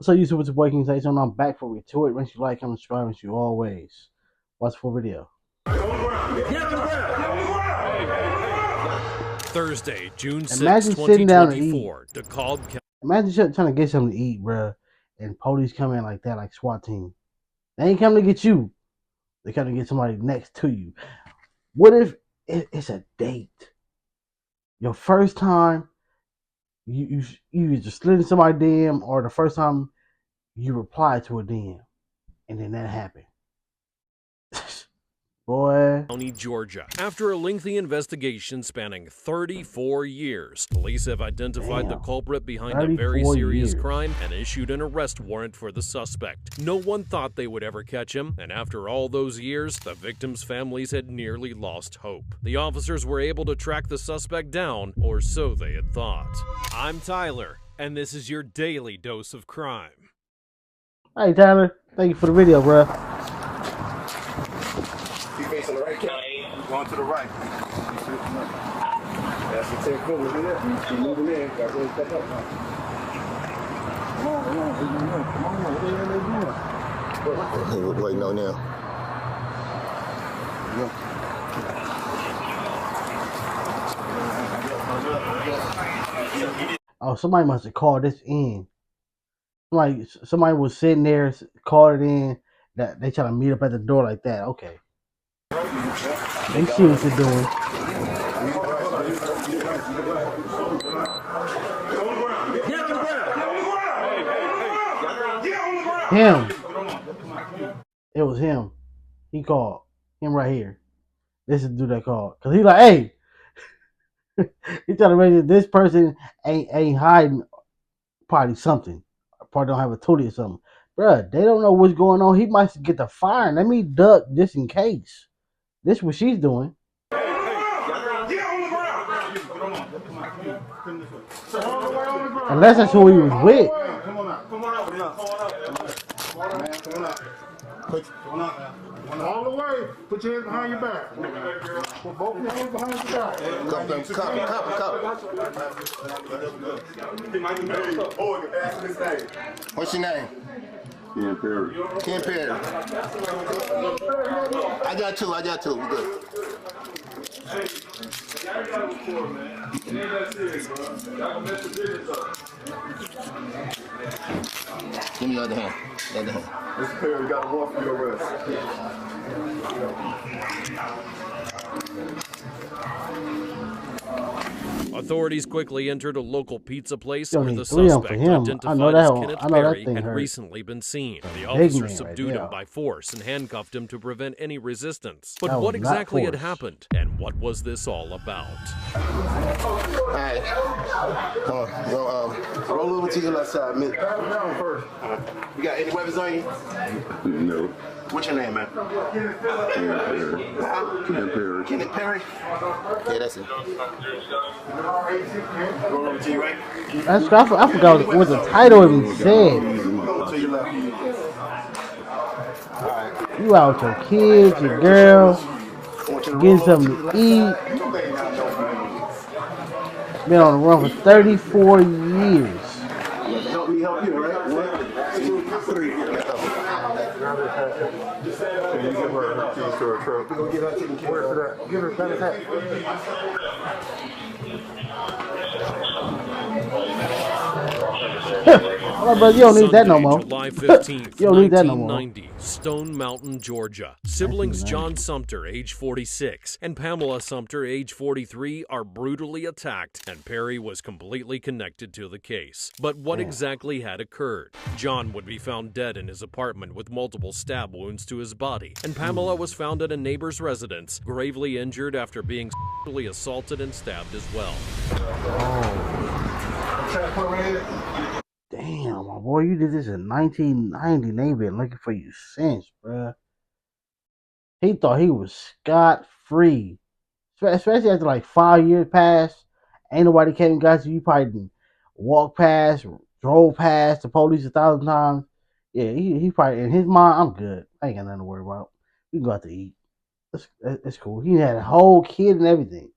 So YouTube, it's your boy King Tyson. I'm back for to it. Once you like, comment, subscribe, and you always watch the full video. Thursday, June 6, Imagine sitting down to eat. 2024, DeKalb County. Imagine trying to get something to eat, bruh, and police come in like that, like SWAT team. They ain't coming to get you. They come to get somebody next to you. What if it's a date? Your first time, you either slid in somebody's DM, or the first time you reply to a DM, and then that happened. Boy. County, Georgia. After a lengthy investigation spanning 34 years, police have identified the culprit behind a very serious crime and issued an arrest warrant for the suspect. No one thought they would ever catch him, and after all those years, the victims' families had nearly lost hope. The officers were able to track the suspect down, or so they had thought. I'm Tyler, and this is your daily dose of crime. Hey Tyler, thank you for the video, bro. Facing the right, going to the right. That's the 10 foot. Look at that. Keep moving in. Got to really step up now. Come on. What are they waiting on now? Oh, somebody must have called this in. Somebody was sitting there, called it in. That they try to meet up at the door like that. Okay. They see what you're doing. Him. It was him. He called. Him right here. This is the dude that called. Cause he like, hey. He trying to make this person ain't hiding probably something. Probably don't have a tootie or something. Bruh, they don't know what's going on. He might get the fire. Let me duck just in case. This is what she's doing. Unless that's who he was with. All the way. Put your hands behind your back. Put both your hands behind your back. What's your name? Ken Perry. Ken Perry. I got two. We good. Give me the other hand. Mr. Perry, got a warrant for your arrest. Authorities quickly entered a local pizza place where the suspect identified as Kenneth Perry had recently been seen. The officers subdued him by force and handcuffed him to prevent any resistance. But what exactly had happened, and what was this all about? Alright, come on, roll over to your left side, man. Down first. You got any weapons on you? No. What's your name, man? Kenneth Perry. Kenneth Perry? Yeah, that's it. Roll over to your right. I forgot what the title even said. You out with your kids, your girl, getting something to eat. Been on the run for 34 years. Help me help you, right? 1, 2, 3. Can you give her keys to her truck? We're going to get her taken care of for that. Give her a better hat. Oh, but you don't need that no more. July 15th, you don't need that no more. 1990, Stone Mountain, Georgia. Siblings John Sumter, age 46, and Pamela Sumter, age 43, are brutally attacked, and Perry was completely connected to the case. But what exactly had occurred? John would be found dead in his apartment with multiple stab wounds to his body, and Pamela was found at a neighbor's residence, gravely injured after being sexually assaulted and stabbed as well. Damn, my boy, you did this in 1990. They been looking for you since, bruh. He thought he was scot-free. Especially after like 5 years passed. Ain't nobody came and got you. You probably didn't walk past, drove past the police 1,000 times. Yeah, he probably, in his mind, I'm good. I ain't got nothing to worry about. We can go out to eat. That's cool. He had a whole kid and everything.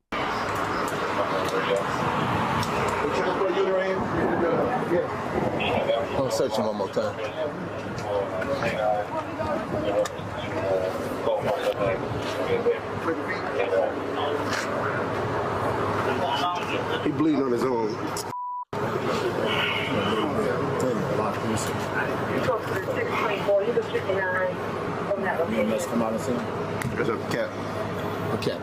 search him one more time. He bleeding on his own. You must come out and see him? There's a cat. A cat.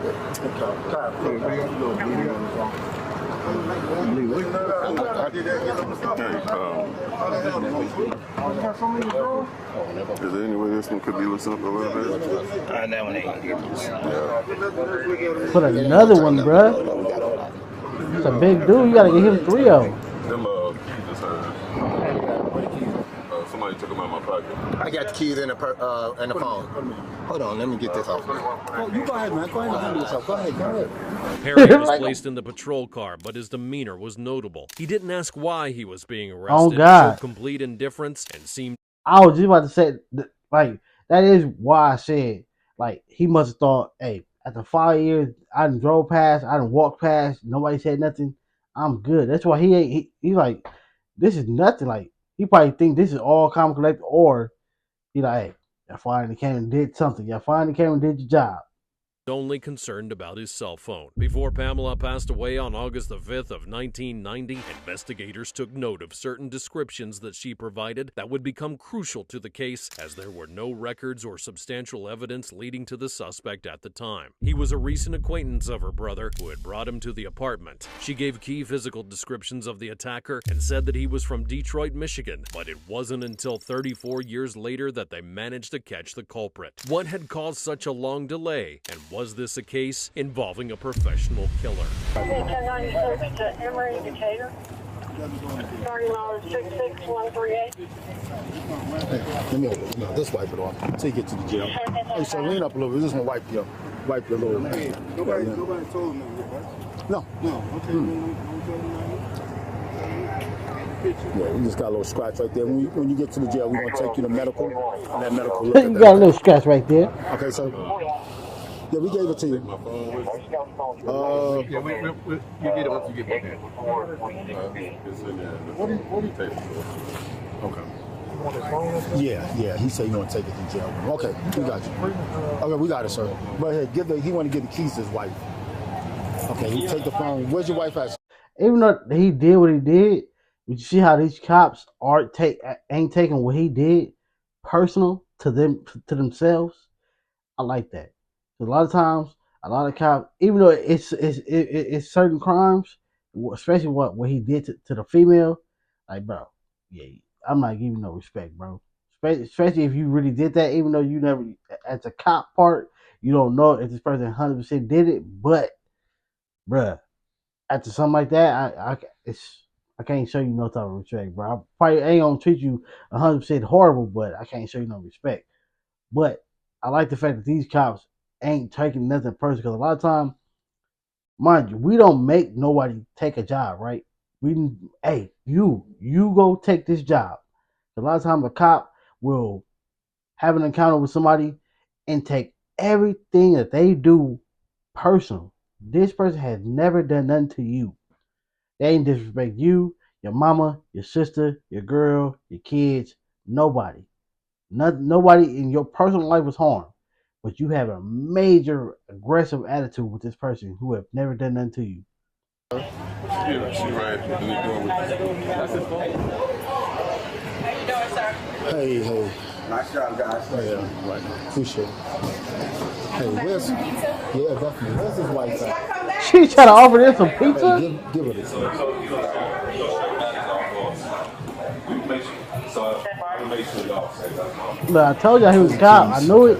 Is there any way this one could be loosened up a little bit? That one ain't good. Put another one, bruh. It's a big dude. You gotta get him 3 of them. Them just heard. Somebody took them out of my pocket. I got the keys in the phone. Hold on, let me get this off. Oh, you go ahead, man. Go ahead and handle yourself. Go ahead. Perry was placed in the patrol car, but his demeanor was notable. He didn't ask why he was being arrested. Oh, God. Showed complete indifference and seemed. I was just about to say, like, that is why I said, like, he must have thought, hey, after 5 years, I done drove past, I done walked past, nobody said nothing, I'm good. That's why he's like, this is nothing. Like, he probably think this is all common collector, or he like, hey, y'all finally came and did something. Y'all finally came and did your job. Only concerned about his cell phone. Before Pamela passed away on August the 5th of 1990, investigators took note of certain descriptions that she provided that would become crucial to the case, as there were no records or substantial evidence leading to the suspect at the time. He was a recent acquaintance of her brother who had brought him to the apartment. She gave key physical descriptions of the attacker and said that he was from Detroit, Michigan, but it wasn't until 34 years later that they managed to catch the culprit. What had caused such a long delay, and was this a case involving a professional killer? 1096 to Emory, Decatur. Starting on 66138. Let me just wipe it off until you get to the jail. Hey, so lean up a little bit. Just gonna wipe your little. Nobody told him that, No. Okay. Yeah, we just got a little scratch right there. When you get to the jail, we're gonna take you to medical. And that medical. You got a little scratch right there. Okay, so. Yeah, we gave it to you. My phone was. Yeah, you get it once you get back there. It's in there. What do you take it for? Okay. Yeah. He said he want to take it to jail. Okay, we got you. Okay, we got it, sir. But hey, he want to give the keys to his wife. Okay, he take the phone. Where's your wife at? Even though he did what he did, you see how these cops ain't taking what he did personal to themselves. I like that. A lot of times, a lot of cops, even though it's certain crimes, especially what he did to the female, like, bro, yeah, I'm not giving no respect, bro. Especially if you really did that, even though you never, as a cop part, you don't know if this person 100% did it, but, bruh, after something like that, I can't show you no type of respect, bro. I probably ain't gonna treat you 100% horrible, but I can't show you no respect. But I like the fact that these cops ain't taking nothing personal, because a lot of time, mind you, we don't make nobody take a job, right? Hey, you go take this job. A lot of times a cop will have an encounter with somebody and take everything that they do personal. This person has never done nothing to you. They ain't disrespect you, your mama, your sister, your girl, your kids, nobody. Nobody in your personal life was harmed. But you have a major aggressive attitude with this person who have never done nothing to you. Yeah, she right. That's his phone. How you doing, sir? Hey. Nice job, guys. Yeah, right. Appreciate it. Hey, where's? Yeah, definitely. Where's his wife at? She trying to offer them some pizza? Hey, give her this. Look, I told y'all he was a cop. I knew it.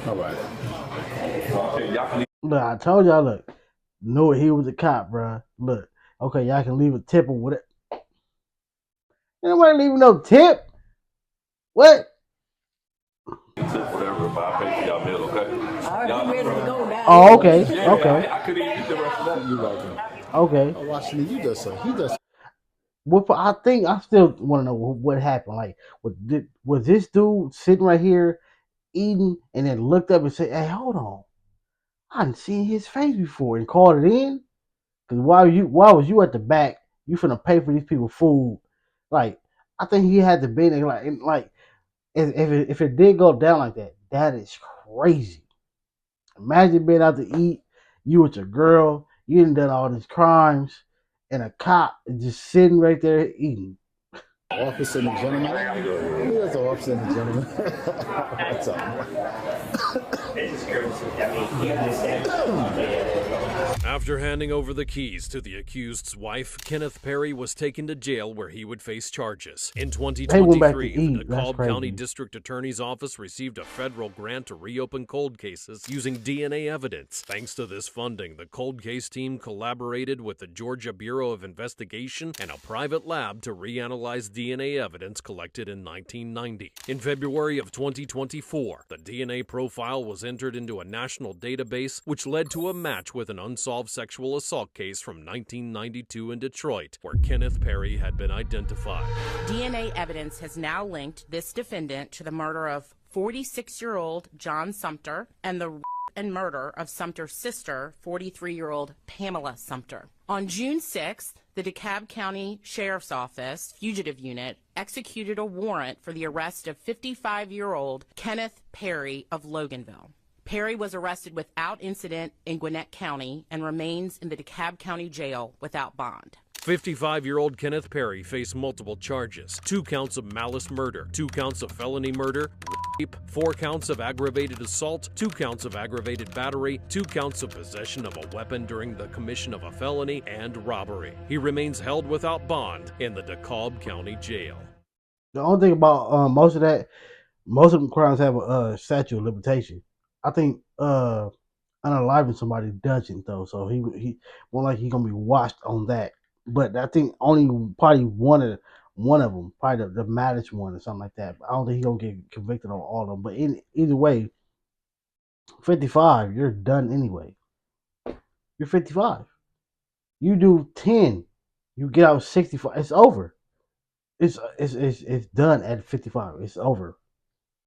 All right. Look, I told y'all, look, knew it, he was a cop, bro. Look, okay, y'all can leave a tip or whatever. Nobody leaving no tip. What? Whatever, but I pay for y'all meal, okay? I'm ready to go now. Oh, okay, okay, I couldn't even eat the rest of that. You like him? okay. Oh, Washington, you just say he just. What I think I still want to know what happened. Like, was this dude sitting right here eating and then looked up and said, "Hey, hold on, I didn't seen his face before," and called it in? Because why was you at the back? You finna pay for these people food. Like, I think he had to be there. Like if it did go down like that, that is crazy. Imagine being out to eat, you with your girl, you done all these crimes, and a cop is just sitting right there eating. Officer and the gentleman. Here's the officer and the gentleman. What's up? After handing over the keys to the accused's wife, Kenneth Perry was taken to jail where he would face charges. In 2023, the DeKalb County District Attorney's Office received a federal grant to reopen cold cases using DNA evidence. Thanks to this funding, the cold case team collaborated with the Georgia Bureau of Investigation and a private lab to reanalyze DNA evidence collected in 1990. In February of 2024, the DNA profile was entered into a national database, which led to a match with an unsolved sexual assault case from 1992 in Detroit, where Kenneth Perry had been identified. DNA evidence has now linked this defendant to the murder of 46-year-old John Sumter and the and murder of Sumter's sister, 43-year-old Pamela Sumter. On June 6th, the DeKalb County Sheriff's Office Fugitive Unit executed a warrant for the arrest of 55-year-old Kenneth Perry of Loganville. Perry was arrested without incident in Gwinnett County and remains in the DeKalb County Jail without bond. 55-year-old Kenneth Perry faced multiple charges: 2 counts of malice murder, 2 counts of felony murder, rape, 4 counts of aggravated assault, 2 counts of aggravated battery, 2 counts of possession of a weapon during the commission of a felony, and robbery. He remains held without bond in the DeKalb County Jail. The only thing about most of them crimes have a statute of limitation. I think unaliving somebody doesn't though, so he more like he's gonna be watched on that. But I think only probably one of them, probably the maddest one or something like that. But I don't think he's gonna get convicted on all of them. But either way, 55, you're done anyway. You're 55. You do 10, you get out 65. It's over. It's done at 55. It's over.